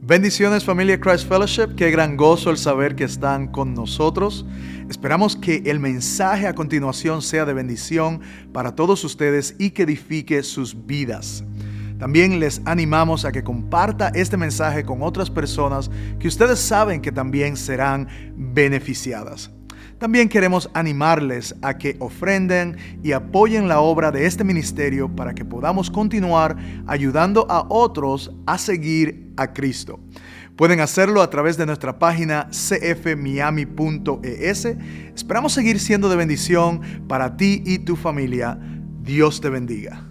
Bendiciones, familia Christ Fellowship, qué gran gozo el saber que están con nosotros. Esperamos que el mensaje a continuación sea de bendición para todos ustedes y que edifique sus vidas. También les animamos a que comparta este mensaje con otras personas que ustedes saben que también serán beneficiadas. También queremos animarles a que ofrenden y apoyen la obra de este ministerio para que podamos continuar ayudando a otros a seguir a Cristo. Pueden hacerlo a través de nuestra página cfmiami.es. Esperamos seguir siendo de bendición para ti y tu familia. Dios te bendiga.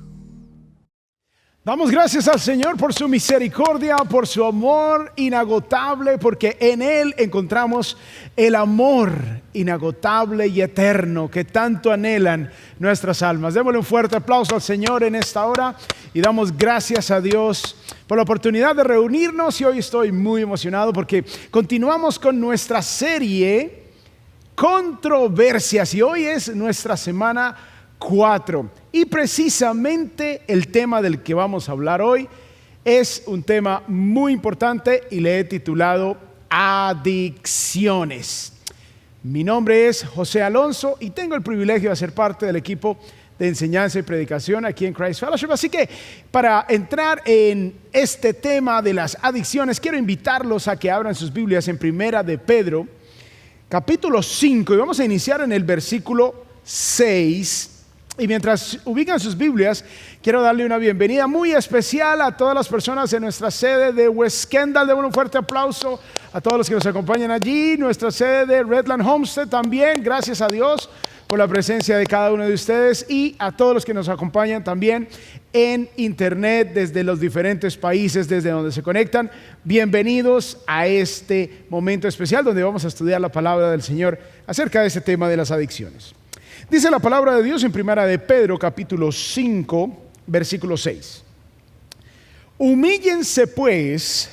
Damos gracias al Señor por su misericordia, por su amor inagotable, porque en Él encontramos el amor inagotable y eterno que tanto anhelan nuestras almas. Démosle un fuerte aplauso al Señor en esta hora y damos gracias a Dios por la oportunidad de reunirnos. Y hoy estoy muy emocionado porque continuamos con nuestra serie Controversias y hoy es nuestra semana 4. Y precisamente el tema del que vamos a hablar hoy es un tema muy importante y le he titulado Adicciones. Mi nombre es José Alonso y tengo el privilegio de ser parte del equipo de enseñanza y predicación aquí en Christ Fellowship. Así que para entrar en este tema de las adicciones, quiero invitarlos a que abran sus Biblias en Primera de Pedro, capítulo 5, y vamos a iniciar en el versículo 6. Y mientras ubican sus Biblias, quiero darle una bienvenida muy especial a todas las personas en nuestra sede de West Kendall. Demos un fuerte aplauso a todos los que nos acompañan allí. Nuestra sede de Redland Homestead también. Gracias a Dios por la presencia de cada uno de ustedes y a todos los que nos acompañan también en internet desde los diferentes países desde donde se conectan. Bienvenidos a este momento especial donde vamos a estudiar la palabra del Señor acerca de este tema de las adicciones. Dice la palabra de Dios en Primera de Pedro, capítulo 5, versículo 6. Humíllense pues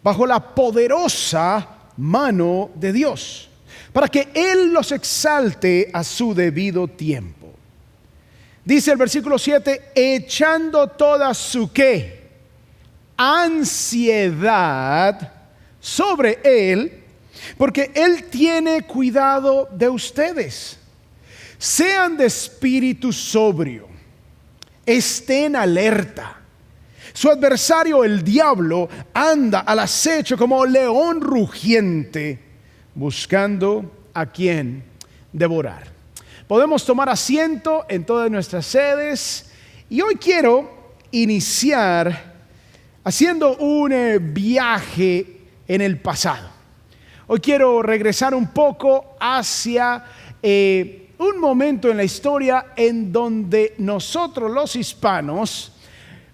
bajo la poderosa mano de Dios, para que Él los exalte a su debido tiempo. Dice el versículo 7, echando toda su ¿qué? Ansiedad sobre Él, porque Él tiene cuidado de ustedes. Sean de espíritu sobrio, estén alerta. Su adversario, el diablo, anda al acecho como león rugiente, buscando a quien devorar. Podemos tomar asiento en todas nuestras sedes y hoy quiero iniciar haciendo un viaje en el pasado. Hoy quiero regresar un poco hacia un momento en la historia en donde nosotros los hispanos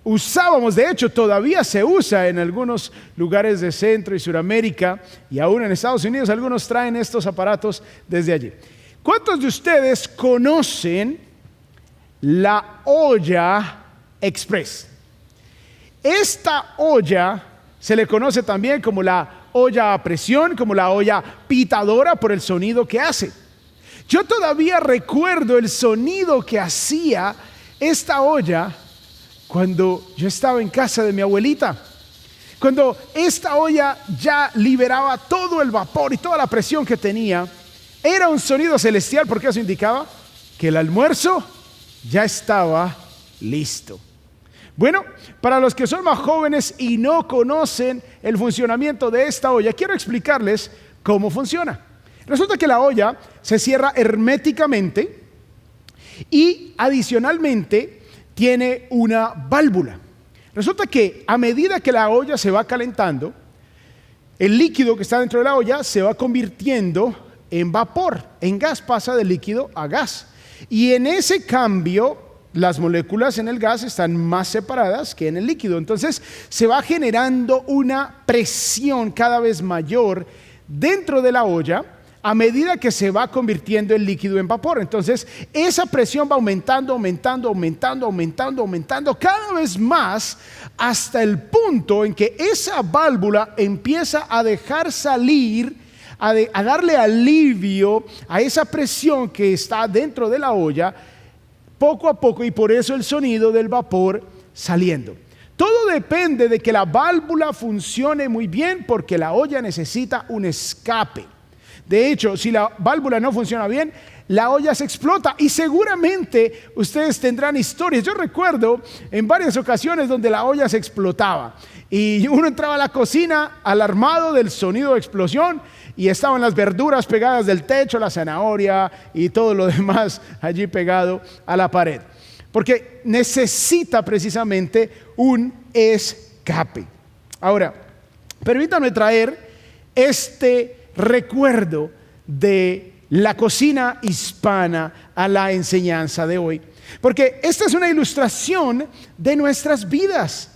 usábamos, de hecho todavía se usa en algunos lugares de Centro y Suramérica y aún en Estados Unidos, algunos traen estos aparatos desde allí. ¿Cuántos de ustedes conocen la olla express? Esta olla se le conoce también como la olla a presión, como la olla pitadora por el sonido que hace. Yo todavía recuerdo el sonido que hacía esta olla cuando yo estaba en casa de mi abuelita. Cuando esta olla ya liberaba todo el vapor y toda la presión que tenía, era un sonido celestial porque eso indicaba que el almuerzo ya estaba listo. Bueno, para los que son más jóvenes y no conocen el funcionamiento de esta olla, quiero explicarles cómo funciona. Resulta que la olla se cierra herméticamente y adicionalmente tiene una válvula. Resulta que a medida que la olla se va calentando, el líquido que está dentro de la olla se va convirtiendo en vapor, en gas, pasa de líquido a gas. Y en ese cambio, las moléculas en el gas están más separadas que en el líquido. Entonces se va generando una presión cada vez mayor dentro de la olla a medida que se va convirtiendo el líquido en vapor. Entonces esa presión va aumentando cada vez más hasta el punto en que esa válvula empieza a dejar salir, a darle alivio a esa presión que está dentro de la olla poco a poco, y por eso el sonido del vapor saliendo. Todo depende de que la válvula funcione muy bien, porque la olla necesita un escape. De hecho, si la válvula no funciona bien, la olla se explota, y seguramente ustedes tendrán historias. Yo recuerdo en varias ocasiones donde la olla se explotaba y uno entraba a la cocina alarmado del sonido de explosión, y estaban las verduras pegadas del techo, la zanahoria y todo lo demás allí pegado a la pared, porque necesita precisamente un escape. Ahora, permítanme traer este recuerdo de la cocina hispana a la enseñanza de hoy, porque esta es una ilustración de nuestras vidas.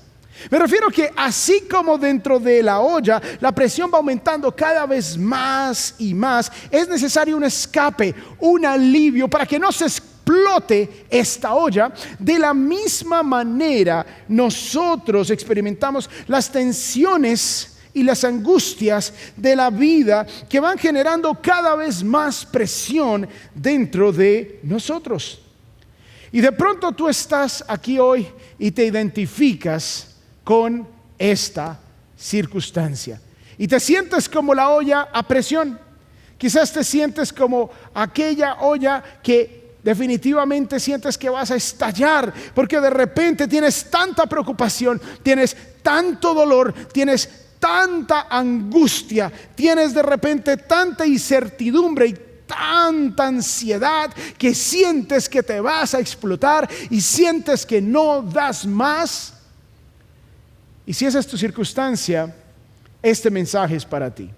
Me refiero que así como dentro de la olla la presión va aumentando cada vez más y más, es necesario un escape, un alivio para que no se explote esta olla. De la misma manera, nosotros experimentamos las tensiones y las angustias de la vida, que van generando cada vez más presión dentro de nosotros. Y de pronto tú estás aquí hoy y te identificas con esta circunstancia y te sientes como la olla a presión. Quizás te sientes como aquella olla que definitivamente sientes que vas a estallar, porque de repente tienes tanta preocupación, tienes tanto dolor, tienes tanta angustia, tienes de repente tanta incertidumbre y tanta ansiedad, que sientes que te vas a explotar y sientes que no das más. Y si esa es tu circunstancia, este mensaje es para ti.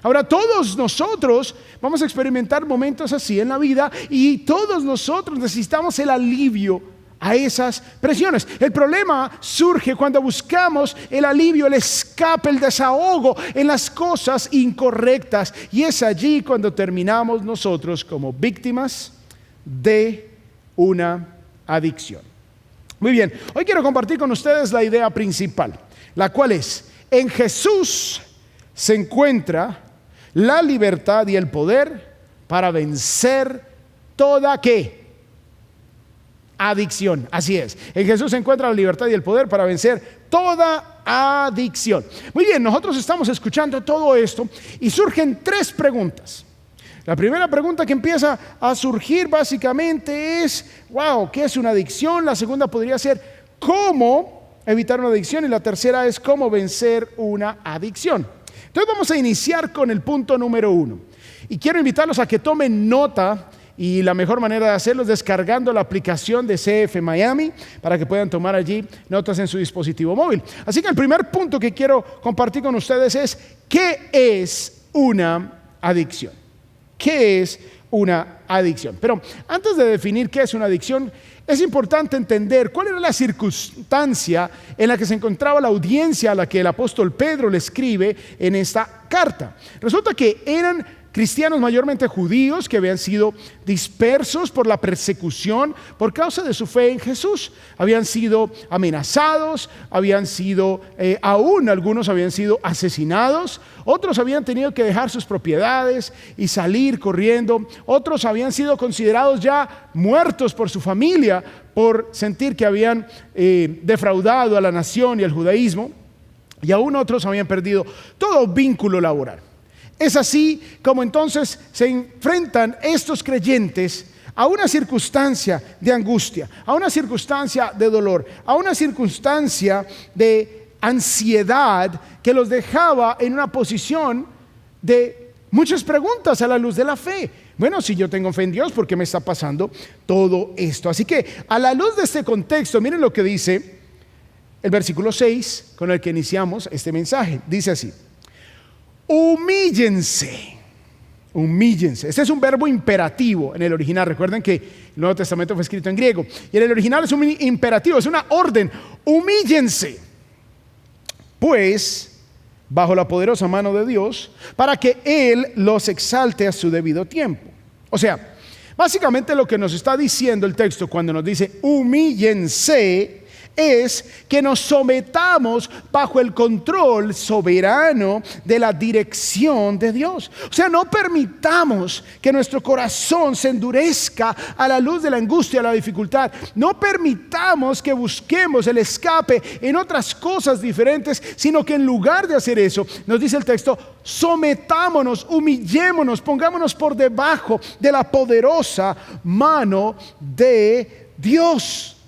Ahora, todos nosotros vamos a experimentar momentos así en la vida, y todos nosotros necesitamos el alivio a esas presiones. El problema surge cuando buscamos el alivio, el escape, el desahogo en las cosas incorrectas, y es allí cuando terminamos nosotros como víctimas de una adicción. Muy bien, hoy quiero compartir con ustedes la idea principal, la cual es: en Jesús se encuentra la libertad y el poder para vencer toda ¿qué? Adicción. Así es, en Jesús se encuentra la libertad y el poder para vencer toda adicción. Muy bien, nosotros estamos escuchando todo esto y surgen tres preguntas. La primera pregunta que empieza a surgir básicamente es: wow, ¿qué es una adicción? La segunda podría ser: ¿cómo evitar una adicción? Y la tercera es: ¿cómo vencer una adicción? Entonces vamos a iniciar con el punto número 1. Y quiero invitarlos a que tomen nota, y la mejor manera de hacerlo es descargando la aplicación de CF Miami, para que puedan tomar allí notas en su dispositivo móvil. Así que el primer punto que quiero compartir con ustedes es: ¿qué es una adicción? ¿Qué es una adicción? Pero antes de definir qué es una adicción, es importante entender cuál era la circunstancia en la que se encontraba la audiencia a la que el apóstol Pedro le escribe en esta carta. Resulta que eran cristianos mayormente judíos que habían sido dispersos por la persecución por causa de su fe en Jesús. Habían sido amenazados, habían sido, aún algunos habían sido asesinados, otros habían tenido que dejar sus propiedades y salir corriendo, otros habían sido considerados ya muertos por su familia por sentir que habían defraudado a la nación y al judaísmo, y aún otros habían perdido todo vínculo laboral. Es así como entonces se enfrentan estos creyentes a una circunstancia de angustia, a una circunstancia de dolor, a una circunstancia de ansiedad que los dejaba en una posición de muchas preguntas a la luz de la fe. Bueno, si yo tengo fe en Dios, ¿por qué me está pasando todo esto? Así que a la luz de este contexto, miren lo que dice el versículo 6 con el que iniciamos este mensaje. Dice así: humíllense. Humíllense. Este es un verbo imperativo en el original. Recuerden que el Nuevo Testamento fue escrito en griego, y en el original es un imperativo, es una orden. Humíllense, pues, bajo la poderosa mano de Dios, para que Él los exalte a su debido tiempo. O sea, básicamente lo que nos está diciendo el texto cuando nos dice humíllense es que nos sometamos bajo el control soberano de la dirección de Dios. O sea, no permitamos que nuestro corazón se endurezca a la luz de la angustia, la dificultad. No permitamos que busquemos el escape en otras cosas diferentes, sino que en lugar de hacer eso, nos dice el texto, sometámonos, humillémonos, pongámonos por debajo de la poderosa mano de Dios.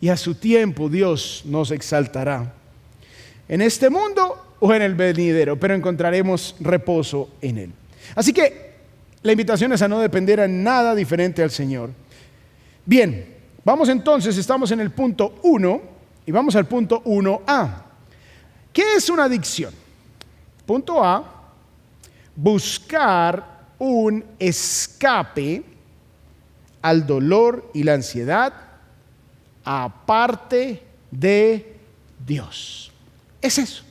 Y a su tiempo Dios nos exaltará en este mundo o en el venidero, pero encontraremos reposo en él. Así que la invitación es a no depender en nada diferente al Señor. Bien, vamos entonces, estamos en el punto 1 y vamos al punto 1A. ¿Qué es una adicción? Punto A, buscar un escape al dolor y la ansiedad aparte de Dios. Es eso.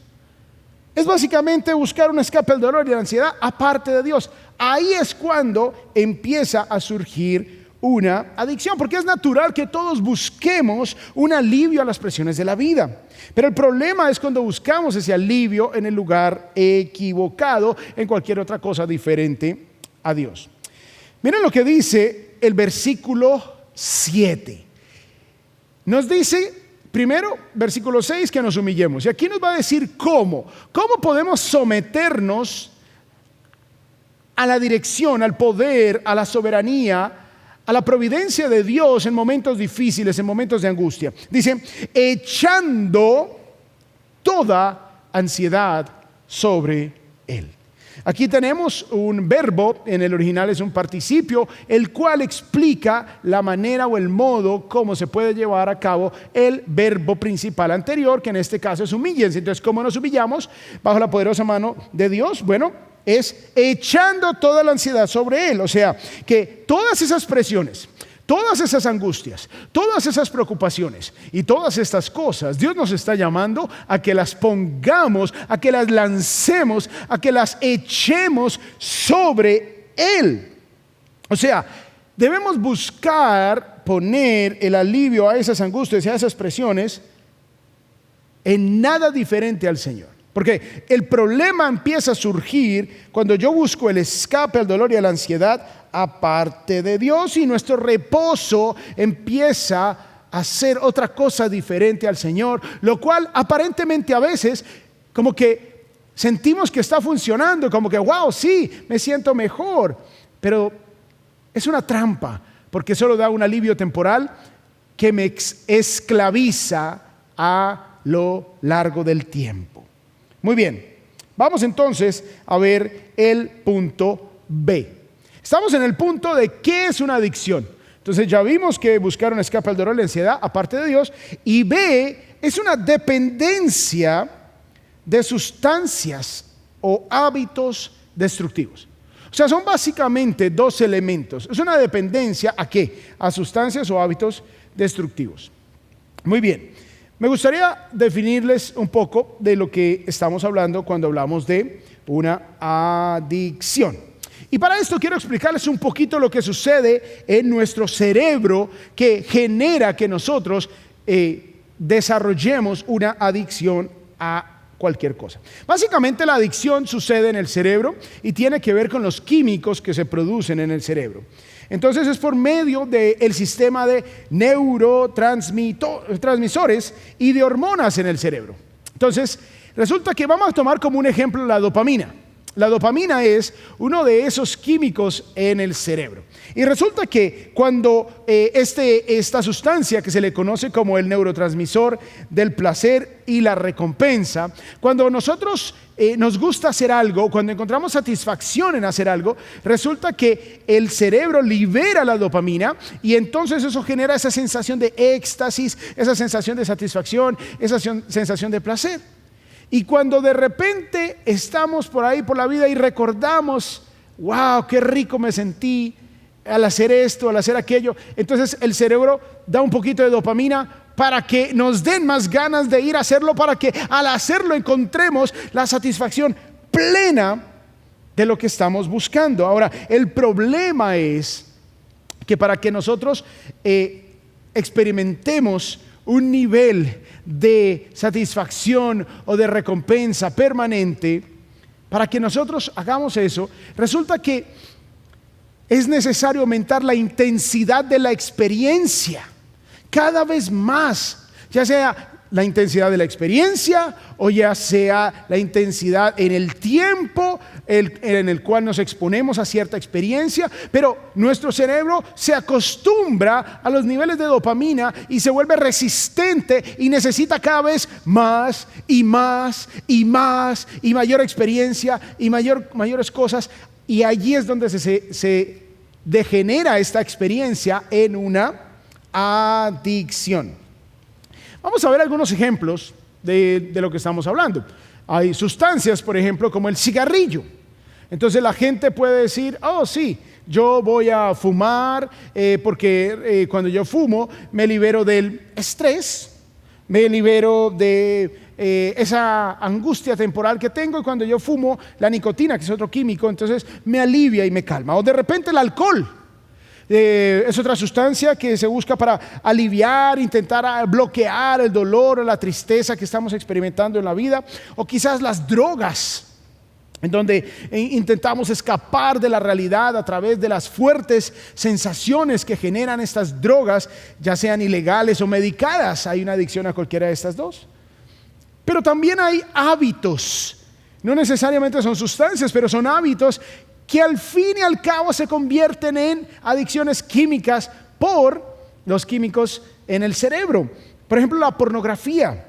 Es básicamente buscar un escape al dolor y la ansiedad aparte de Dios. Ahí es cuando empieza a surgir una adicción, porque es natural que todos busquemos un alivio a las presiones de la vida. Pero el problema es cuando buscamos ese alivio en el lugar equivocado, en cualquier otra cosa diferente a Dios. Miren lo que dice el versículo 7. Nos dice, primero, versículo 6, que nos humillemos. Y aquí nos va a decir cómo podemos someternos a la dirección, al poder, a la soberanía, a la providencia de Dios en momentos difíciles, en momentos de angustia. Dice, echando toda ansiedad sobre Él. Aquí tenemos un verbo, en el original es un participio, el cual explica la manera o el modo como se puede llevar a cabo el verbo principal anterior, que en este caso es humíllense. Entonces, ¿cómo nos humillamos bajo la poderosa mano de Dios? Bueno, es echando toda la ansiedad sobre Él. O sea, que todas esas presiones, todas esas angustias, todas esas preocupaciones y todas estas cosas, Dios nos está llamando a que las pongamos, a que las lancemos, a que las echemos sobre Él. O sea, debemos buscar poner el alivio a esas angustias y a esas presiones en nada diferente al Señor. Porque el problema empieza a surgir cuando yo busco el escape al dolor y a la ansiedad aparte de Dios, y nuestro reposo empieza a ser otra cosa diferente al Señor, lo cual aparentemente a veces como que sentimos que está funcionando, como que wow, sí, me siento mejor, pero es una trampa, porque solo da un alivio temporal que me esclaviza a lo largo del tiempo. Muy bien, vamos entonces a ver el punto B. Estamos en el punto de qué es una adicción. Entonces ya vimos que buscar un escape al dolor y la ansiedad aparte de Dios. Y B es una dependencia de sustancias o hábitos destructivos. O sea, son básicamente dos elementos. Es una dependencia ¿a qué? A sustancias o hábitos destructivos. Muy bien. Me gustaría definirles un poco de lo que estamos hablando cuando hablamos de una adicción. Y para esto quiero explicarles un poquito lo que sucede en nuestro cerebro que genera que nosotros desarrollemos una adicción a cualquier cosa. Básicamente la adicción sucede en el cerebro y tiene que ver con los químicos que se producen en el cerebro. Entonces es por medio del sistema de neurotransmisores y de hormonas en el cerebro. Entonces resulta que vamos a tomar como un ejemplo la dopamina. La dopamina es uno de esos químicos en el cerebro. Y resulta que cuando esta sustancia que se le conoce como el neurotransmisor del placer y la recompensa, cuando nosotros nos gusta hacer algo, cuando encontramos satisfacción en hacer algo, resulta que el cerebro libera la dopamina y entonces eso genera esa sensación de éxtasis, esa sensación de satisfacción, esa sensación de placer. Y cuando de repente estamos por ahí por la vida y recordamos, wow, qué rico me sentí al hacer esto, al hacer aquello, entonces el cerebro da un poquito de dopamina para que nos den más ganas de ir a hacerlo, para que al hacerlo encontremos la satisfacción plena de lo que estamos buscando. Ahora, el problema es que para que nosotros experimentemos un nivel de satisfacción o de recompensa permanente, para que nosotros hagamos eso, resulta que es necesario aumentar la intensidad de la experiencia cada vez más, ya sea la intensidad de la experiencia o ya sea la intensidad en el tiempo en el cual nos exponemos a cierta experiencia, pero nuestro cerebro se acostumbra a los niveles de dopamina y se vuelve resistente y necesita cada vez más y más y más y mayor experiencia y mayores cosas, y allí es donde se degenera esta experiencia en una adicción. Vamos a ver algunos ejemplos de lo que estamos hablando. Hay sustancias, por ejemplo, como el cigarrillo. Entonces la gente puede decir, oh sí, yo voy a fumar porque cuando yo fumo me libero del estrés, me libero de esa angustia temporal que tengo, y cuando yo fumo la nicotina, que es otro químico, entonces me alivia y me calma. O de repente el alcohol. Es otra sustancia que se busca para aliviar, intentar bloquear el dolor o la tristeza que estamos experimentando en la vida. O quizás las drogas, en donde intentamos escapar de la realidad a través de las fuertes sensaciones que generan estas drogas, ya sean ilegales o medicadas. Hay una adicción a cualquiera de estas dos. Pero también hay hábitos, no necesariamente son sustancias, pero son hábitos que al fin y al cabo se convierten en adicciones químicas por los químicos en el cerebro. Por ejemplo, la pornografía.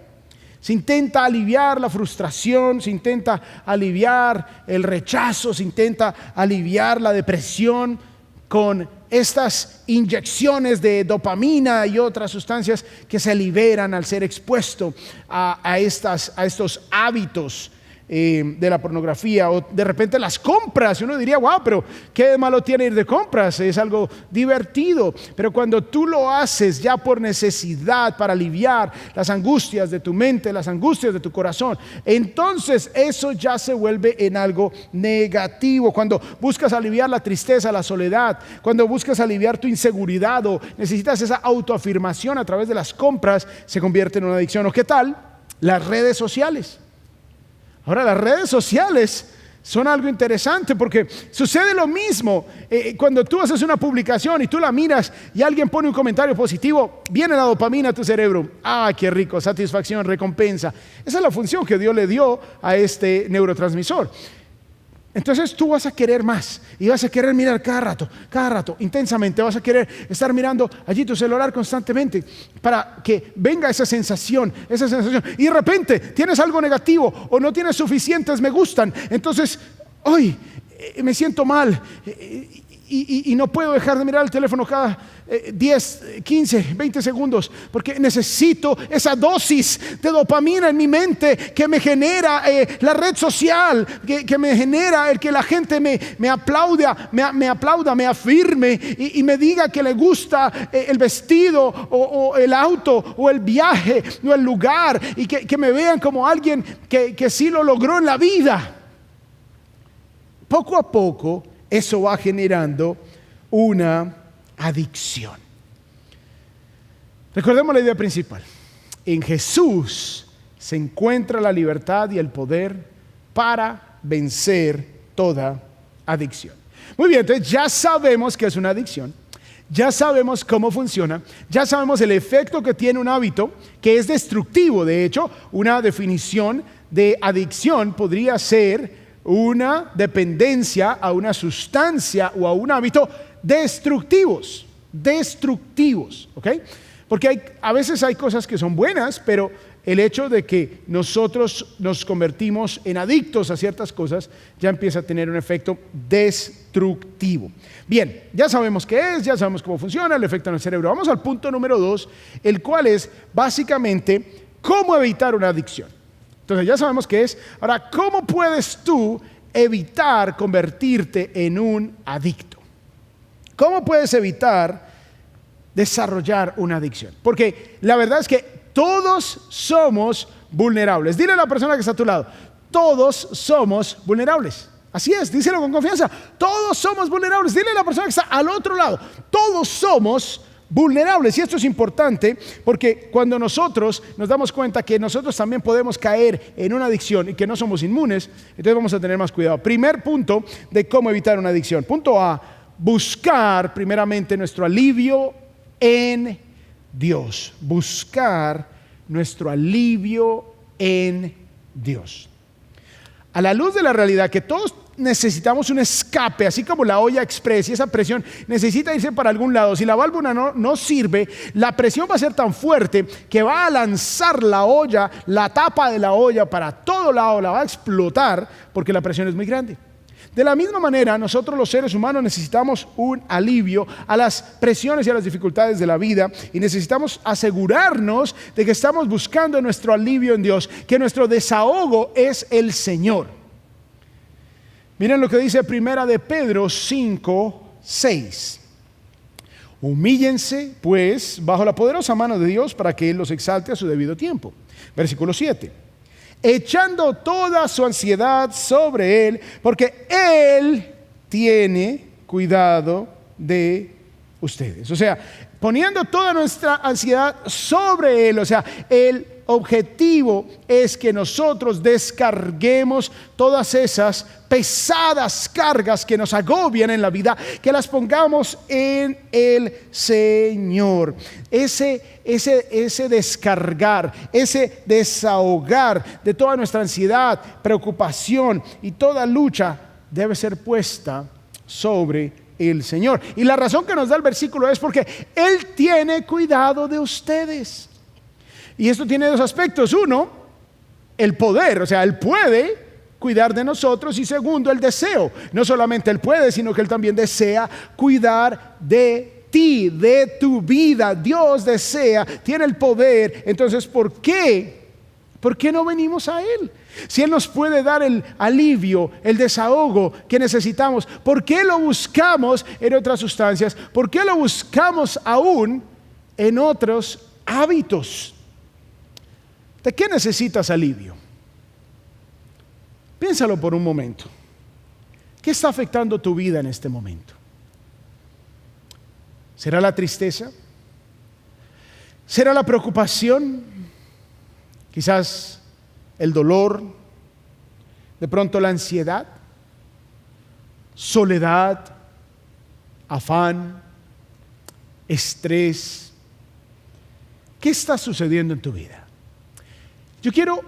Se intenta aliviar la frustración, se intenta aliviar el rechazo, se intenta aliviar la depresión con estas inyecciones de dopamina y otras sustancias que se liberan al ser expuesto a estos hábitos de la pornografía. O de repente las compras, uno diría, wow, pero qué de malo tiene ir de compras, es algo divertido. Pero cuando tú lo haces ya por necesidad, para aliviar las angustias de tu mente, las angustias de tu corazón, entonces eso ya se vuelve en algo negativo. Cuando buscas aliviar la tristeza, la soledad, cuando buscas aliviar tu inseguridad o necesitas esa autoafirmación a través de las compras, se convierte en una adicción. ¿O qué tal las redes sociales? Ahora, las redes sociales son algo interesante porque sucede lo mismo. Cuando tú haces una publicación y tú la miras y alguien pone un comentario positivo, viene la dopamina a tu cerebro. ¡Ah, qué rico! Satisfacción, recompensa. Esa es la función que Dios le dio a este neurotransmisor. Entonces tú vas a querer más y vas a querer mirar cada rato, intensamente. Vas a querer estar mirando allí tu celular constantemente para que venga esa sensación. Y de repente tienes algo negativo o no tienes suficientes me gustan. Entonces, hoy me siento mal y no puedo dejar de mirar el teléfono cada 10, 15, 20 segundos porque necesito esa dosis de dopamina en mi mente que me genera la red social, que me genera el que la gente me aplauda, me afirme y me diga que le gusta el vestido o el auto o el viaje o el lugar, y que me vean como alguien que sí lo logró en la vida. Poco a poco eso va generando una adicción. Recordemos la idea principal. En Jesús se encuentra la libertad y el poder para vencer toda adicción. Muy bien, entonces ya sabemos que es una adicción, ya sabemos cómo funciona, ya sabemos el efecto que tiene un hábito que es destructivo. De hecho, una definición de adicción podría ser una dependencia a una sustancia o a un hábito destructivos, ¿ok? Porque a veces hay cosas que son buenas, pero el hecho de que nosotros nos convertimos en adictos a ciertas cosas ya empieza a tener un efecto destructivo. Bien, ya sabemos qué es, ya sabemos cómo funciona el efecto en el cerebro. Vamos al punto número 2, el cual es básicamente cómo evitar una adicción. Entonces ya sabemos qué es. Ahora, ¿cómo puedes tú evitar convertirte en un adicto? ¿Cómo puedes evitar desarrollar una adicción? Porque la verdad es que todos somos vulnerables. Dile a la persona que está a tu lado, todos somos vulnerables. Así es, díselo con confianza. Todos somos vulnerables. Dile a la persona que está al otro lado, todos somos vulnerables. vulnerables. Y esto es importante porque cuando nosotros nos damos cuenta que nosotros también podemos caer en una adicción y que no somos inmunes, entonces vamos a tener más cuidado. Primer punto de cómo evitar una adicción. Punto A, buscar primeramente nuestro alivio en Dios. Buscar nuestro alivio en Dios. A la luz de la realidad que todos necesitamos un escape, así como la olla express y esa presión necesita irse para algún lado. Si la válvula no sirve, la presión va a ser tan fuerte que va a lanzar la olla, la tapa de la olla para todo lado, la va a explotar porque la presión es muy grande. De la misma manera, nosotros los seres humanos necesitamos un alivio a las presiones y a las dificultades de la vida y necesitamos asegurarnos de que estamos buscando nuestro alivio en Dios, que nuestro desahogo es el Señor. Miren lo que dice Primera de Pedro 5:6. Humíllense, pues, bajo la poderosa mano de Dios para que Él los exalte a su debido tiempo. Versículo 7. Echando toda su ansiedad sobre Él, porque Él tiene cuidado de ustedes. O sea, poniendo toda nuestra ansiedad sobre Él. O sea, el objetivo es que nosotros descarguemos todas esas pesadas cargas que nos agobian en la vida, que las pongamos en el Señor. Ese descargar, ese desahogar de toda nuestra ansiedad, preocupación y toda lucha debe ser puesta sobre el Señor. Y la razón que nos da el versículo es porque Él tiene cuidado de ustedes. Y esto tiene dos aspectos. Uno, el poder, o sea, Él puede cuidar de nosotros. Y segundo, el deseo. No solamente Él puede, sino que Él también desea cuidar de ti, de tu vida. Dios desea, tiene el poder. Entonces, ¿por qué? ¿Por qué no venimos a Él? Si Él nos puede dar el alivio, el desahogo que necesitamos, ¿por qué lo buscamos en otras sustancias? ¿Por qué lo buscamos aún en otros hábitos? ¿De qué necesitas alivio? Piénsalo por un momento. ¿Qué está afectando tu vida en este momento? ¿Será la tristeza? ¿Será la preocupación? Quizás el dolor, de pronto la ansiedad, soledad, afán, estrés. ¿Qué está sucediendo en tu vida? Yo quiero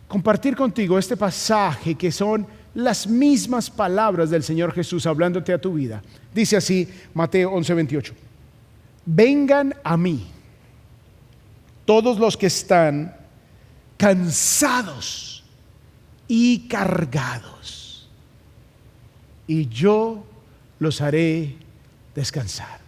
compartir contigo este pasaje que son las mismas palabras del Señor Jesús hablándote a tu vida. Dice así Mateo 11:28. Vengan a mí todos los que están cansados y cargados, y yo los haré descansar.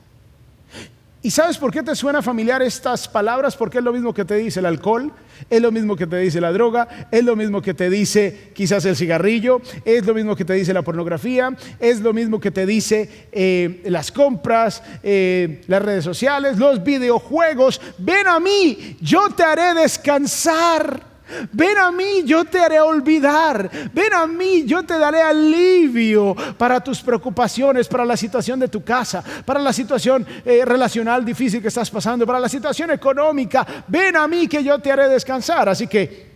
¿Y sabes por qué te suena familiar estas palabras? Porque es lo mismo que te dice el alcohol, es lo mismo que te dice la droga, es lo mismo que te dice quizás el cigarrillo, es lo mismo que te dice la pornografía, es lo mismo que te dice las compras, las redes sociales, los videojuegos. Ven a mí, yo te haré descansar. Ven a mí, yo te haré olvidar. Ven a mí, yo te daré alivio para tus preocupaciones, para la situación de tu casa, para la situación relacional difícil que estás pasando, para la situación económica. Ven a mí que yo te haré descansar. Así que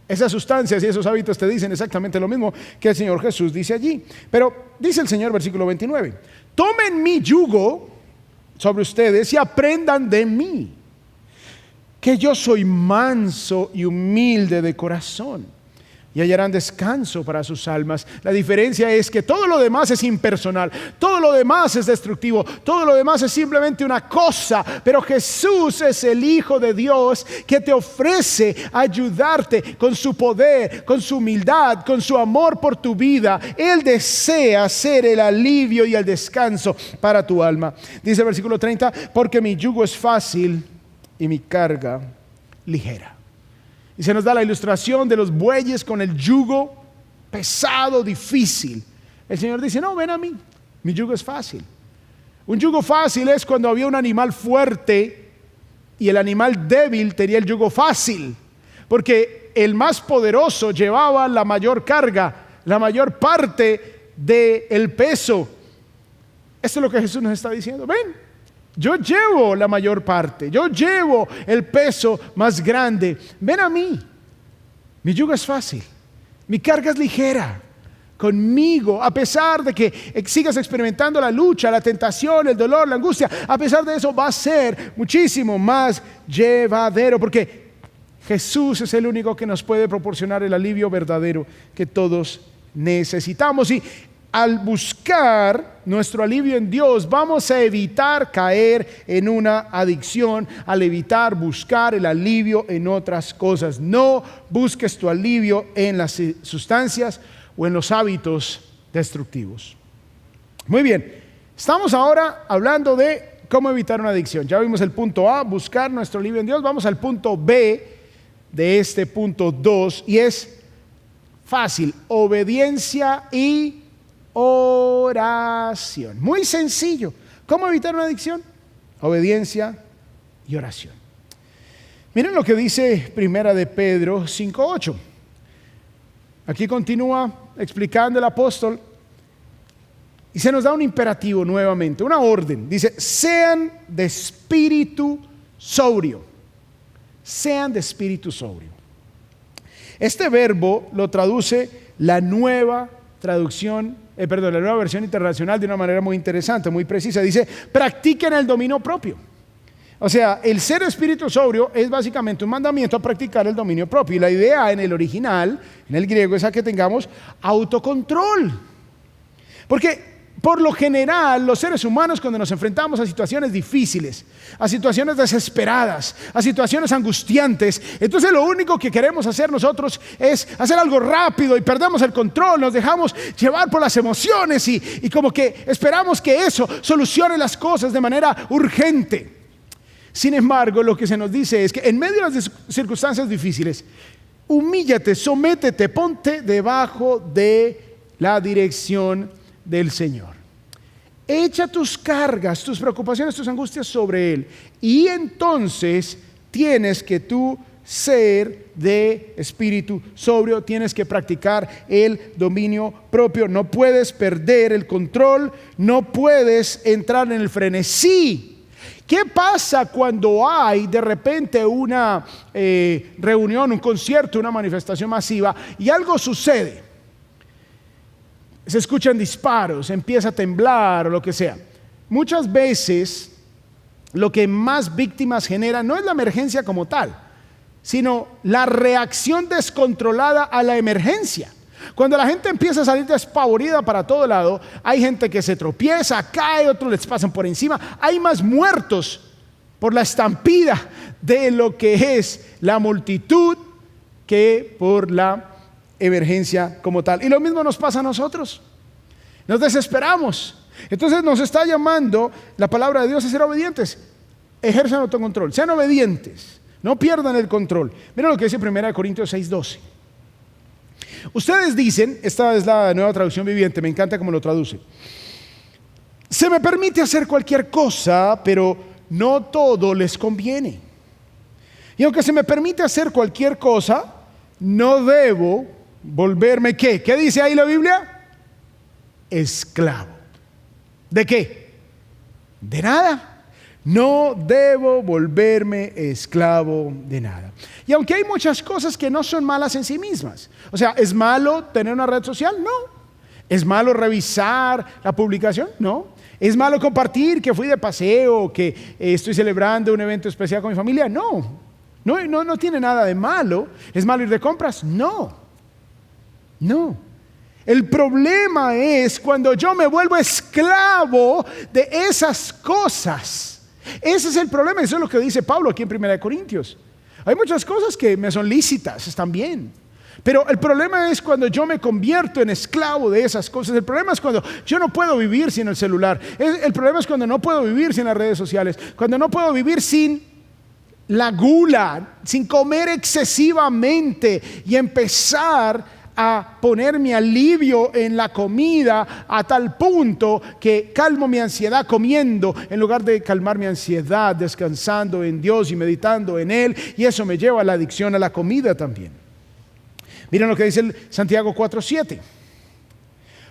esas sustancias y esos hábitos te dicen exactamente lo mismo que el Señor Jesús dice allí. Pero dice el Señor, versículo 29, tomen mi yugo sobre ustedes y aprendan de mí, que yo soy manso y humilde de corazón, y hallarán descanso para sus almas. La diferencia es que todo lo demás es impersonal, todo lo demás es destructivo, todo lo demás es simplemente una cosa, pero Jesús es el Hijo de Dios que te ofrece ayudarte con su poder, con su humildad, con su amor por tu vida. Él desea ser el alivio y el descanso para tu alma. Dice el versículo 30, porque mi yugo es fácil y mi carga ligera. Y se nos da la ilustración de los bueyes con el yugo pesado, difícil. El Señor dice, no, ven a mí, mi yugo es fácil. Un yugo fácil es cuando había un animal fuerte y el animal débil tenía el yugo fácil, porque el más poderoso llevaba la mayor carga, la mayor parte del peso. Esto es lo que Jesús nos está diciendo. Ven, Yo llevo la mayor parte, yo llevo el peso más grande. Ven a mí, mi yugo es fácil, mi carga es ligera. Conmigo, a pesar de que sigas experimentando la lucha, la tentación, el dolor, la angustia, a pesar de eso va a ser muchísimo más llevadero, porque Jesús es el único que nos puede proporcionar el alivio verdadero que todos necesitamos. Y al buscar nuestro alivio en Dios, vamos a evitar caer en una adicción, al evitar buscar el alivio en otras cosas. No busques tu alivio en las sustancias o en los hábitos destructivos. Muy bien, estamos ahora hablando de cómo evitar una adicción. Ya vimos el punto A, buscar nuestro alivio en Dios. Vamos al punto B de este punto 2 y es fácil: obediencia y oración. Muy sencillo. ¿Cómo evitar una adicción? Obediencia y oración. Miren lo que dice Primera de Pedro 5:8. Aquí continúa explicando el apóstol y se nos da un imperativo nuevamente, una orden. Dice: sean de espíritu sobrio. Sean de espíritu sobrio. Este verbo lo traduce la nueva traducción, la nueva versión internacional de una manera muy interesante, muy precisa. Dice: practiquen el dominio propio. O sea, el ser espíritu sobrio es básicamente un mandamiento a practicar el dominio propio. Y la idea en el original, en el griego, es a que tengamos autocontrol. Porque por lo general, los seres humanos, cuando nos enfrentamos a situaciones difíciles, a situaciones desesperadas, a situaciones angustiantes, entonces lo único que queremos hacer nosotros es hacer algo rápido y perdemos el control, nos dejamos llevar por las emociones y como que esperamos que eso solucione las cosas de manera urgente. Sin embargo, lo que se nos dice es que en medio de las circunstancias difíciles, humíllate, sométete, ponte debajo de la dirección del Señor. Echa tus cargas, tus preocupaciones, tus angustias sobre Él. Y entonces tienes que tú ser de espíritu sobrio, tienes que practicar el dominio propio. No puedes perder el control, no puedes entrar en el frenesí. ¿Qué pasa cuando hay de repente una reunión, un concierto, una manifestación masiva y algo sucede? Se escuchan disparos, empieza a temblar o lo que sea. Muchas veces lo que más víctimas genera no es la emergencia como tal, sino la reacción descontrolada a la emergencia. Cuando la gente empieza a salir despavorida para todo lado, hay gente que se tropieza, cae, otros les pasan por encima. Hay más muertos por la estampida de lo que es la multitud que por la emergencia como tal. Y lo mismo nos pasa a nosotros. Nos desesperamos. Entonces nos está llamando la palabra de Dios a ser obedientes. Ejerzan autocontrol, sean obedientes, no pierdan el control. Miren lo que dice 1 Corintios 6:12. Ustedes dicen, esta es la nueva traducción viviente, me encanta cómo lo traduce: se me permite hacer cualquier cosa, pero no todo les conviene. Y aunque se me permite hacer cualquier cosa, no debo volverme, ¿qué? ¿Qué dice ahí la Biblia? Esclavo. ¿De qué? De nada. No debo volverme esclavo de nada. Y aunque hay muchas cosas que no son malas en sí mismas, o sea, ¿es malo tener una red social? No. ¿Es malo revisar la publicación? No. ¿Es malo compartir que fui de paseo, que estoy celebrando un evento especial con mi familia? No. No tiene nada de malo. ¿Es malo ir de compras? No. El problema es cuando yo me vuelvo esclavo de esas cosas. Ese es el problema, eso es lo que dice Pablo aquí en 1 Corintios. Hay muchas cosas que me son lícitas, están bien. Pero el problema es cuando yo me convierto en esclavo de esas cosas. El problema es cuando yo no puedo vivir sin el celular. El problema es cuando no puedo vivir sin las redes sociales. Cuando no puedo vivir sin la gula, sin comer excesivamente y empezar a poner mi alivio en la comida a tal punto que calmo mi ansiedad comiendo en lugar de calmar mi ansiedad descansando en Dios y meditando en Él, y eso me lleva a la adicción a la comida también. Miren lo que dice Santiago 4:7.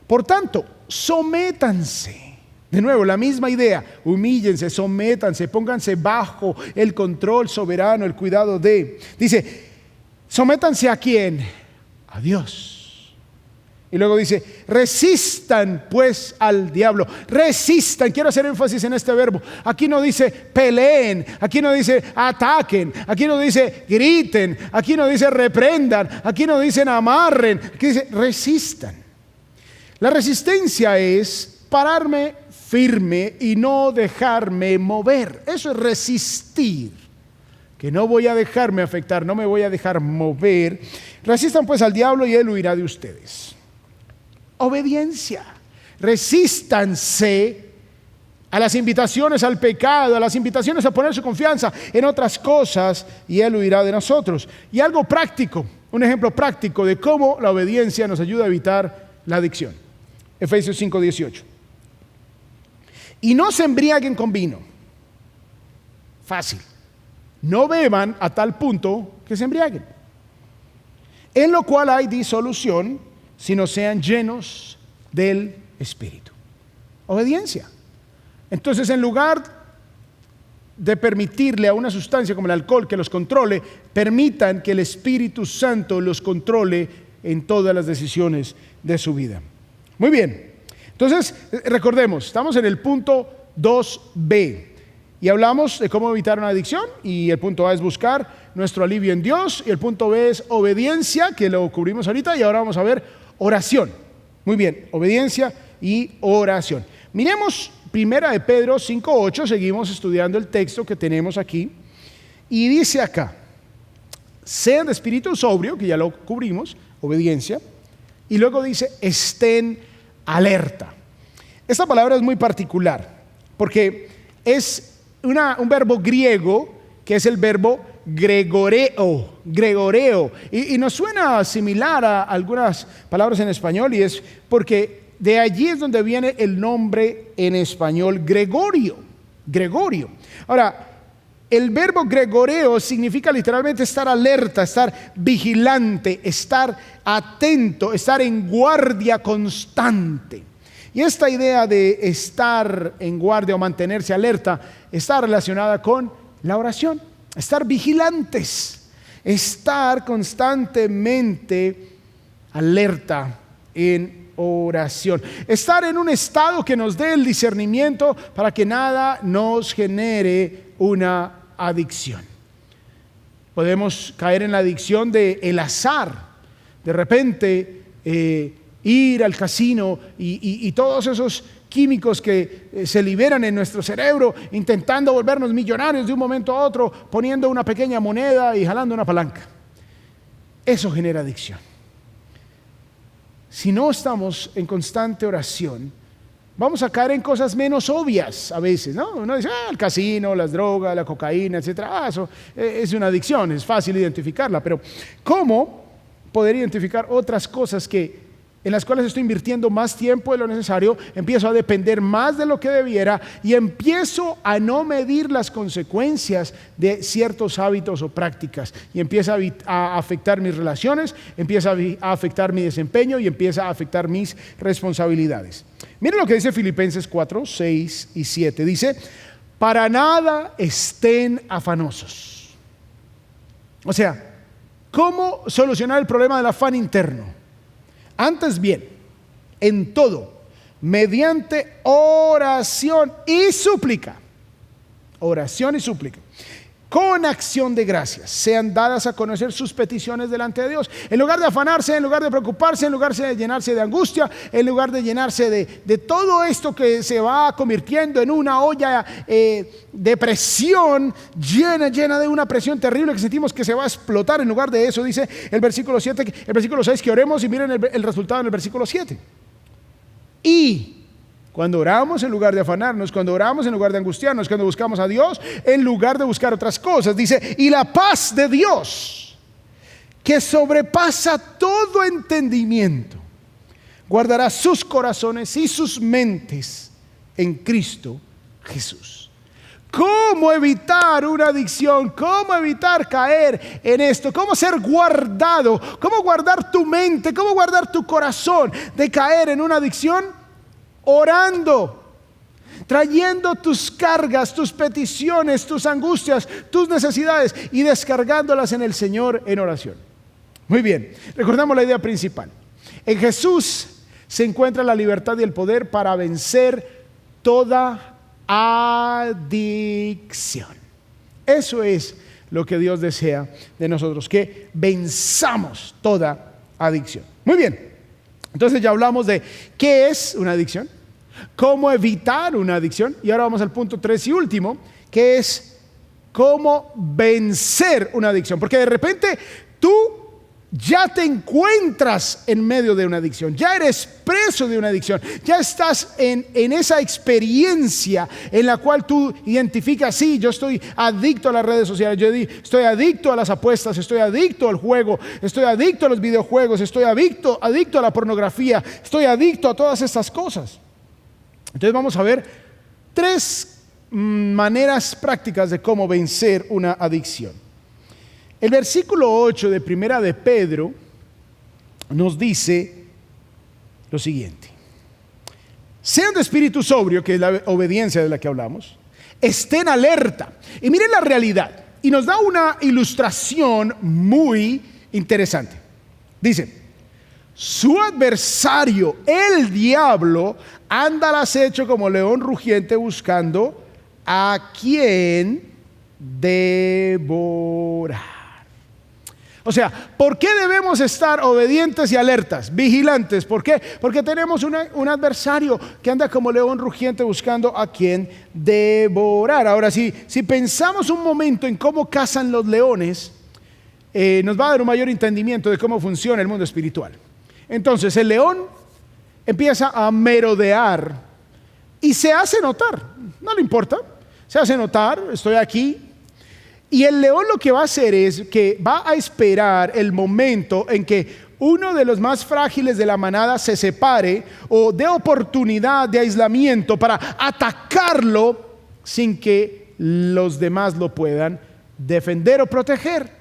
Por tanto, sométanse. De nuevo, la misma idea: humíllense, sométanse, pónganse bajo el control soberano, el cuidado de. Dice, sométanse ¿a quién? A Dios. Y luego dice, resistan pues al diablo. Resistan, quiero hacer énfasis en este verbo. Aquí no dice peleen, aquí no dice ataquen, aquí no dice griten, aquí no dice reprendan, aquí no dicen amarren, aquí dice resistan. La resistencia es pararme firme y no dejarme mover. Eso es resistir. Que no voy a dejarme afectar, no me voy a dejar mover. Resistan pues al diablo y él huirá de ustedes. Obediencia. Resístanse a las invitaciones al pecado, a las invitaciones a poner su confianza en otras cosas y él huirá de nosotros. Y algo práctico, un ejemplo práctico de cómo la obediencia nos ayuda a evitar la adicción. Efesios 5:18. Y no se embriaguen con vino. Fácil. No beban a tal punto que se embriaguen, en lo cual hay disolución, sino sean llenos del Espíritu. Obediencia. Entonces, en lugar de permitirle a una sustancia como el alcohol que los controle, permitan que el Espíritu Santo los controle en todas las decisiones de su vida. Muy bien. Entonces, recordemos, estamos en el punto 2B. Y hablamos de cómo evitar una adicción, y el punto A es buscar nuestro alivio en Dios, y el punto B es obediencia, que lo cubrimos ahorita, y ahora vamos a ver oración. Muy bien, obediencia y oración. Miremos 1 de Pedro 5:8, seguimos estudiando el texto que tenemos aquí, y dice acá, sean de espíritu sobrio, que ya lo cubrimos, obediencia, y luego dice, estén alerta. Esta palabra es muy particular, porque es un verbo griego que es el verbo gregoreo, y nos suena similar a algunas palabras en español, y es porque de allí es donde viene el nombre en español Gregorio. Ahora, el verbo gregoreo significa literalmente estar alerta, estar vigilante, estar atento, estar en guardia constante. Y esta idea de estar en guardia o mantenerse alerta está relacionada con la oración. Estar vigilantes, estar constantemente alerta en oración. Estar en un estado que nos dé el discernimiento para que nada nos genere una adicción. Podemos caer en la adicción del azar. De repente, ir al casino y todos esos químicos que se liberan en nuestro cerebro, intentando volvernos millonarios de un momento a otro, poniendo una pequeña moneda y jalando una palanca. Eso genera adicción. Si no estamos en constante oración, vamos a caer en cosas menos obvias a veces, ¿no? Uno dice, el casino, las drogas, la cocaína, etcétera. Eso es una adicción, es fácil identificarla, pero ¿cómo poder identificar otras cosas en las cuales estoy invirtiendo más tiempo de lo necesario, empiezo a depender más de lo que debiera y empiezo a no medir las consecuencias de ciertos hábitos o prácticas, y empieza a afectar mis relaciones, empieza a afectar mi desempeño y empieza a afectar mis responsabilidades? Miren lo que dice Filipenses 4, 6 y 7. Dice, para nada estén afanosos. O sea, ¿cómo solucionar el problema del afán interno? Antes bien, en todo, mediante oración y súplica, con acción de gracias, sean dadas a conocer sus peticiones delante de Dios. En lugar de afanarse, en lugar de preocuparse, en lugar de llenarse de angustia, en lugar de llenarse de todo esto que se va convirtiendo en una olla de presión, llena de una presión terrible que sentimos que se va a explotar. En lugar de eso, dice el versículo 6, que oremos, y miren el resultado en el versículo 7. Y cuando oramos, en lugar de afanarnos, cuando oramos, en lugar de angustiarnos, cuando buscamos a Dios, en lugar de buscar otras cosas, dice, y la paz de Dios, que sobrepasa todo entendimiento, guardará sus corazones y sus mentes en Cristo Jesús. ¿Cómo evitar una adicción? ¿Cómo evitar caer en esto? ¿Cómo ser guardado? ¿Cómo guardar tu mente? ¿Cómo guardar tu corazón de caer en una adicción? Orando. trayendo tus cargas, tus peticiones, tus angustias, tus necesidades y descargándolas en el Señor en oración. Muy bien, recordamos la idea principal. En Jesús se encuentra la libertad y el poder para vencer toda adicción. Eso es lo que Dios desea de nosotros, que venzamos toda adicción. Muy bien, entonces ya hablamos de qué es una adicción, cómo evitar una adicción, y ahora vamos al punto 3 y último, que es cómo vencer una adicción. Porque de repente tú ya te encuentras en medio de una adicción, ya eres preso de una adicción, ya estás en esa experiencia en la cual tú identificas, sí, yo estoy adicto a las redes sociales, yo estoy adicto a las apuestas, estoy adicto al juego, estoy adicto a los videojuegos, estoy adicto a la pornografía, estoy adicto a todas estas cosas. Entonces vamos a ver 3 maneras prácticas de cómo vencer una adicción. El versículo 8 de Primera de Pedro nos dice lo siguiente: sean de espíritu sobrio, que es la obediencia de la que hablamos, estén alerta. Y miren la realidad, y nos da una ilustración muy interesante. Dice: su adversario, el diablo, anda al acecho como león rugiente buscando a quien devorar. O sea, ¿por qué debemos estar obedientes y alertas, vigilantes? ¿Por qué? Porque tenemos un adversario que anda como león rugiente buscando a quien devorar. Ahora, si pensamos un momento en cómo cazan los leones, nos va a dar un mayor entendimiento de cómo funciona el mundo espiritual. Entonces, el león empieza a merodear y se hace notar. No le importa, se hace notar, estoy aquí. Y el león lo que va a hacer es que va a esperar el momento en que uno de los más frágiles de la manada se separe o dé oportunidad de aislamiento para atacarlo sin que los demás lo puedan defender o proteger.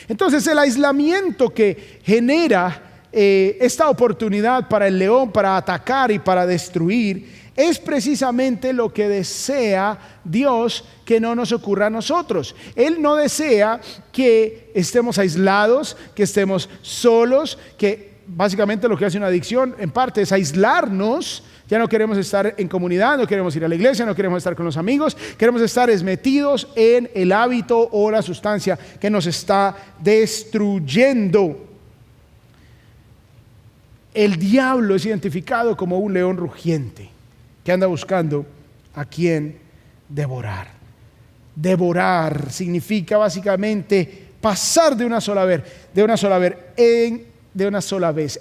Entonces el aislamiento que genera esta oportunidad para el león para atacar y para destruir es precisamente lo que desea Dios que no nos ocurra a nosotros. Él no desea que estemos aislados, que estemos solos, que básicamente lo que hace una adicción en parte es aislarnos. Ya no queremos estar en comunidad, no queremos ir a la iglesia, no queremos estar con los amigos, queremos estar metidos en el hábito o la sustancia que nos está destruyendo. El diablo es identificado como un león rugiente que anda buscando a quien devorar. Devorar significa básicamente pasar de una sola vez,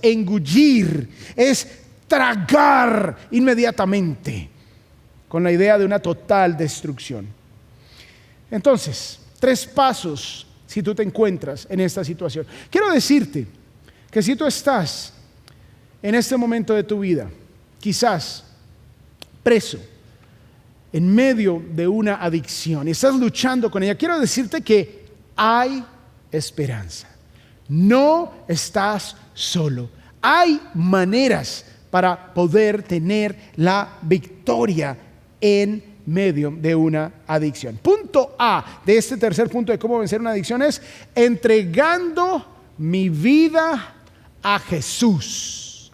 engullir, es tragar inmediatamente, con la idea de una total destrucción. Entonces, 3 pasos si tú te encuentras en esta situación. Quiero decirte que si tú estás en este momento de tu vida, quizás preso, en medio de una adicción y estás luchando con ella, quiero decirte que hay esperanza. No estás solo. Hay maneras para poder tener la victoria en medio de una adicción. Punto A de este tercer punto de cómo vencer una adicción es entregando mi vida a Jesús.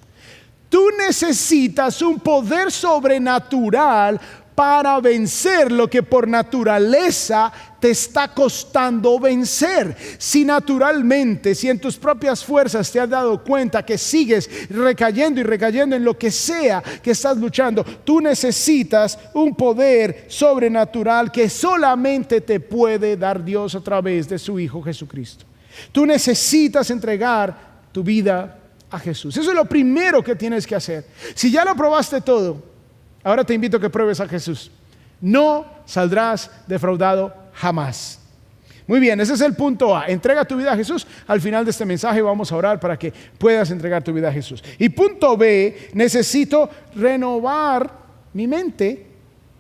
Tú necesitas un poder sobrenatural para vencer lo que por naturaleza te está costando vencer. Si naturalmente, si en tus propias fuerzas te has dado cuenta que sigues recayendo y recayendo en lo que sea que estás luchando, tú necesitas un poder sobrenatural que solamente te puede dar Dios a través de su Hijo Jesucristo. Tú necesitas entregar tu vida a Jesús. Eso es lo primero que tienes que hacer. Si ya lo probaste todo, ahora te invito a que pruebes a Jesús. No saldrás defraudado jamás. Muy bien, ese es el punto A. Entrega tu vida a Jesús. Al final de este mensaje vamos a orar para que puedas entregar tu vida a Jesús. Y punto B, necesito renovar mi mente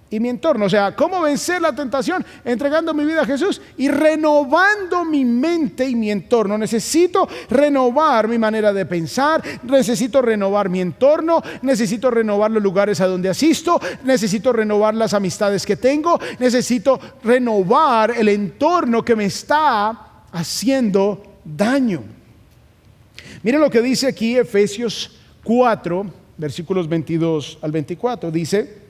y mi entorno. O sea, ¿cómo vencer la tentación? Entregando mi vida a Jesús y renovando mi mente y mi entorno. Necesito renovar mi manera de pensar, necesito renovar mi entorno, necesito renovar los lugares a donde asisto, necesito renovar las amistades que tengo, necesito renovar el entorno que me está haciendo daño. Miren lo que dice aquí Efesios 4, versículos 22 al 24. Dice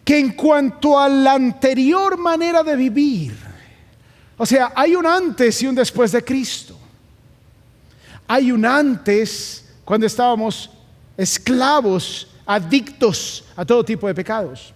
que en cuanto a la anterior manera de vivir, o sea, hay un antes y un después de Cristo. Hay un antes cuando estábamos esclavos, adictos a todo tipo de pecados.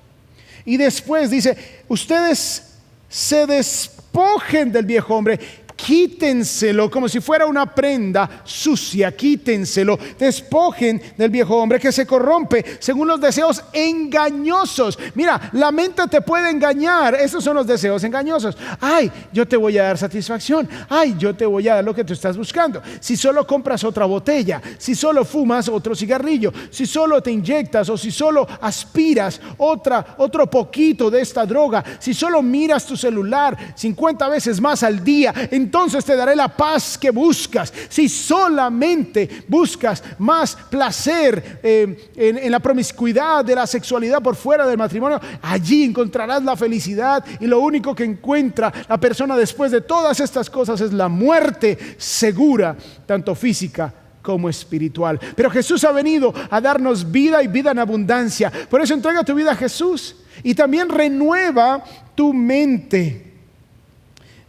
Y después dice, ustedes se despojen del viejo hombre, quítenselo como si fuera una prenda sucia, quítenselo, despojen del viejo hombre que se corrompe según los deseos engañosos. Mira, la mente te puede engañar, esos son los deseos engañosos. Ay, yo te voy a dar satisfacción, ay, yo te voy a dar lo que tú estás buscando. Si solo compras otra botella, si solo fumas otro cigarrillo, si solo te inyectas o si solo aspiras otro poquito de esta droga, si solo miras tu celular 50 veces más al día, entonces te daré la paz que buscas. Si solamente buscas más placer en la promiscuidad de la sexualidad por fuera del matrimonio, allí encontrarás la felicidad, y lo único que encuentra la persona después de todas estas cosas es la muerte segura, tanto física como espiritual. Pero Jesús ha venido a darnos vida y vida en abundancia. Por eso entrega tu vida a Jesús y también renueva tu mente.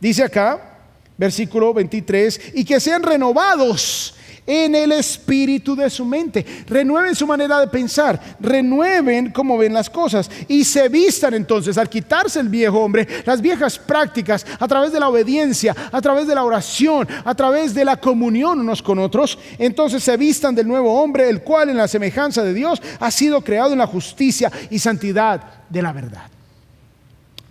Dice acá, versículo 23, y que sean renovados en el espíritu de su mente. Renueven su manera de pensar, renueven cómo ven las cosas y se vistan entonces, al quitarse el viejo hombre, las viejas prácticas, a través de la obediencia, a través de la oración, a través de la comunión unos con otros. Entonces se vistan del nuevo hombre, el cual en la semejanza de Dios ha sido creado en la justicia y santidad de la verdad.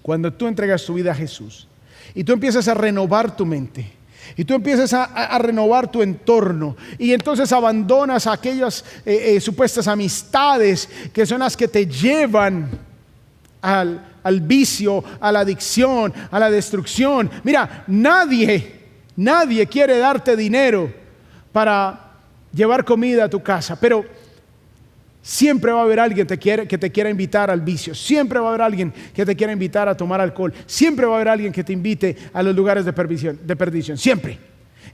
Cuando tú entregas tu vida a Jesús y tú empiezas a renovar tu mente, y tú empiezas a renovar tu entorno, y entonces abandonas aquellas supuestas amistades que son las que te llevan al vicio, a la adicción, a la destrucción. Mira, nadie quiere darte dinero para llevar comida a tu casa, pero siempre va a haber alguien que te quiera invitar al vicio. Siempre va a haber alguien que te quiera invitar a tomar alcohol. Siempre va a haber alguien que te invite a los lugares de perdición. Siempre.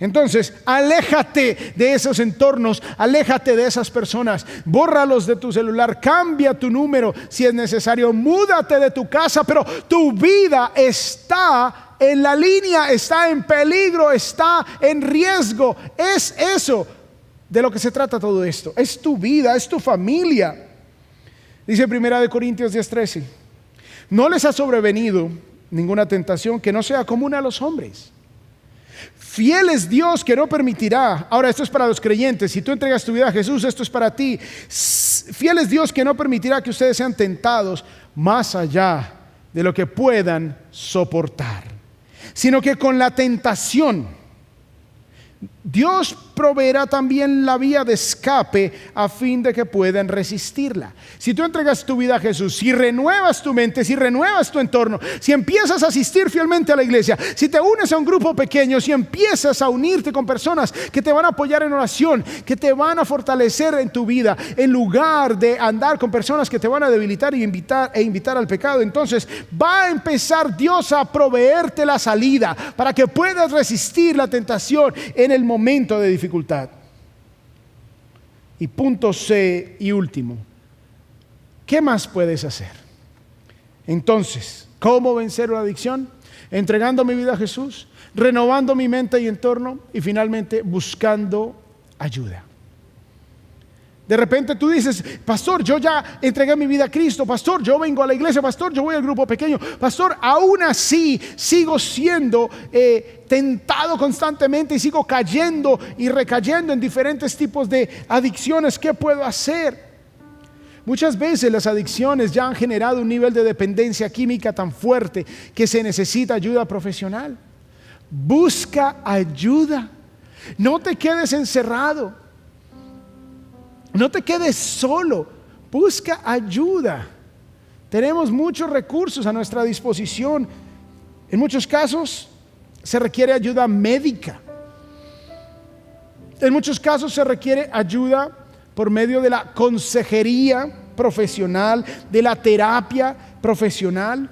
Entonces, aléjate de esos entornos, aléjate de esas personas, bórralos de tu celular, cambia tu número si es necesario, múdate de tu casa, pero tu vida está en la línea, está en peligro, está en riesgo. Es eso de lo que se trata todo esto. Es tu vida, es tu familia. Dice 1 Corintios 10:13, no les ha sobrevenido ninguna tentación que no sea común a los hombres. Fiel es Dios que no permitirá. Ahora, esto es para los creyentes. Si tú entregas tu vida a Jesús, esto es para ti. Fiel es Dios que no permitirá que ustedes sean tentados más allá de lo que puedan soportar, sino que con la tentación Dios proveerá también la vía de escape a fin de que puedan resistirla. Si tú entregas tu vida a Jesús, si renuevas tu mente, si renuevas tu entorno, si empiezas a asistir fielmente a la iglesia, si te unes a un grupo pequeño, si empiezas a unirte con personas que te van a apoyar en oración, que te van a fortalecer en tu vida, en lugar de andar con personas que te van a debilitar e invitar al pecado, entonces va a empezar Dios a proveerte la salida para que puedas resistir la tentación en el momento de dificultad. Y punto C y último, ¿qué más puedes hacer? Entonces, ¿cómo vencer una adicción? Entregando mi vida a Jesús, renovando mi mente y entorno, y finalmente buscando ayuda. De repente tú dices, pastor, yo ya entregué mi vida a Cristo, pastor, yo vengo a la iglesia, pastor, yo voy al grupo pequeño, pastor, aún así sigo siendo tentado constantemente y sigo cayendo y recayendo en diferentes tipos de adicciones. ¿Qué puedo hacer? Muchas veces las adicciones ya han generado un nivel de dependencia química tan fuerte que se necesita ayuda profesional. Busca ayuda. No te quedes encerrado. No te quedes solo, busca ayuda. Tenemos muchos recursos a nuestra disposición. En muchos casos se requiere ayuda médica. En muchos casos se requiere ayuda por medio de la consejería profesional, de la terapia profesional.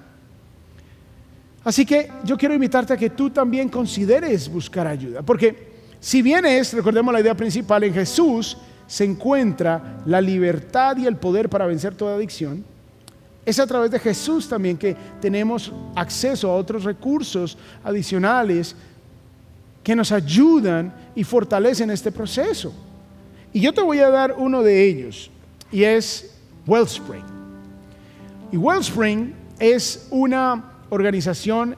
Así que yo quiero invitarte a que tú también consideres buscar ayuda, porque si bien recordemos la idea principal, en Jesús se encuentra la libertad y el poder para vencer toda adicción. Es a través de Jesús también que tenemos acceso a otros recursos adicionales que nos ayudan y fortalecen este proceso. Y yo te voy a dar uno de ellos, y es Wellspring. Y Wellspring es una organización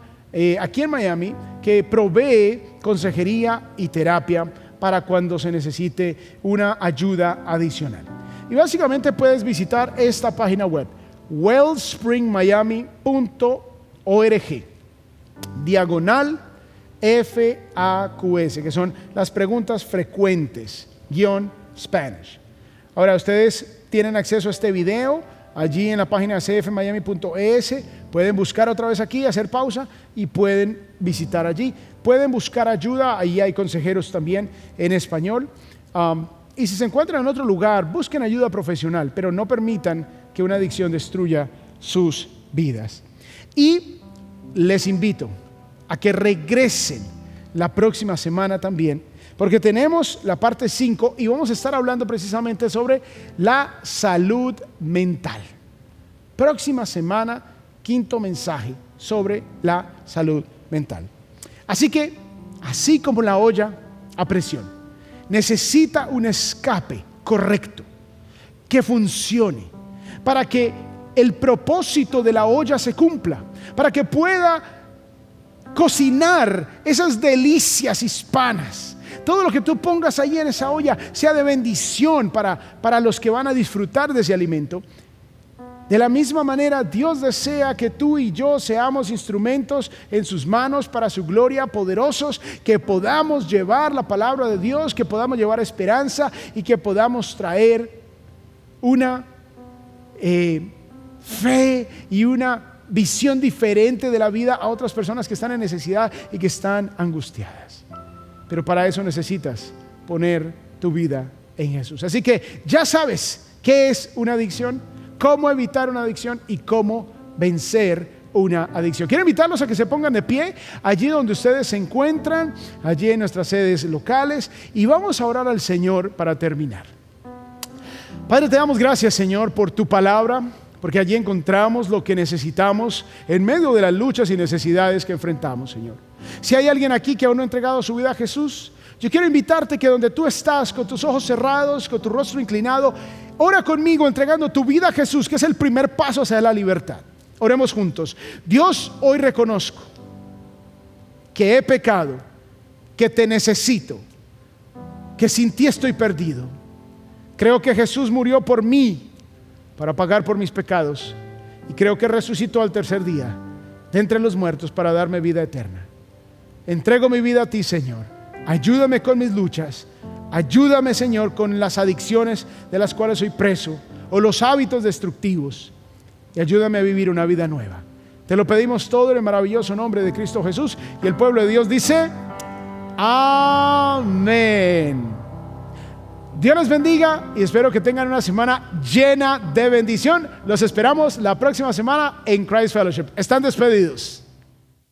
aquí en Miami que provee consejería y terapia para cuando se necesite una ayuda adicional. Y básicamente puedes visitar esta página web, wellspringmiami.org/FAQS, que son las preguntas frecuentes, _Spanish. Ahora, ustedes tienen acceso a este video allí en la página cfmiami.es. Pueden buscar otra vez aquí, hacer pausa y pueden visitar allí. Pueden buscar ayuda, ahí hay consejeros también en español. Y si se encuentran en otro lugar, busquen ayuda profesional, pero no permitan que una adicción destruya sus vidas. Y les invito a que regresen la próxima semana también, porque tenemos la parte 5 y vamos a estar hablando precisamente sobre la salud mental. Próxima semana, 5º mensaje sobre la salud mental. Así que, así como la olla a presión necesita un escape correcto, que funcione, para que el propósito de la olla se cumpla, para que pueda cocinar esas delicias hispanas. Todo lo que tú pongas ahí en esa olla sea de bendición para los que van a disfrutar de ese alimento. De la misma manera, Dios desea que tú y yo seamos instrumentos en sus manos para su gloria, poderosos, que podamos llevar la palabra de Dios, que podamos llevar esperanza y que podamos traer una fe y una visión diferente de la vida a otras personas que están en necesidad y que están angustiadas. Pero para eso necesitas poner tu vida en Jesús. Así que ya sabes qué es una adicción, cómo evitar una adicción y cómo vencer una adicción. Quiero invitarlos a que se pongan de pie allí donde ustedes se encuentran, allí en nuestras sedes locales, y vamos a orar al Señor para terminar. Padre, te damos gracias, Señor, por tu palabra, porque allí encontramos lo que necesitamos en medio de las luchas y necesidades que enfrentamos, Señor. Si hay alguien aquí que aún no ha entregado su vida a Jesús, yo quiero invitarte que donde tú estás, con tus ojos cerrados, con tu rostro inclinado, ora conmigo entregando tu vida a Jesús, que es el primer paso hacia la libertad. Oremos juntos. Dios, hoy reconozco que he pecado, que te necesito, que sin ti estoy perdido. Creo que Jesús murió por mí para pagar por mis pecados, y creo que resucitó al tercer día de entre los muertos para darme vida eterna. Entrego mi vida a ti, Señor. Ayúdame con mis luchas. Ayúdame, Señor, con las adicciones de las cuales soy preso o los hábitos destructivos, y ayúdame a vivir una vida nueva. Te lo pedimos todo en el maravilloso nombre de Cristo Jesús, y el pueblo de Dios dice amén. Dios les bendiga y espero que tengan una semana llena de bendición. Los esperamos la próxima semana en Christ Fellowship. Están despedidos.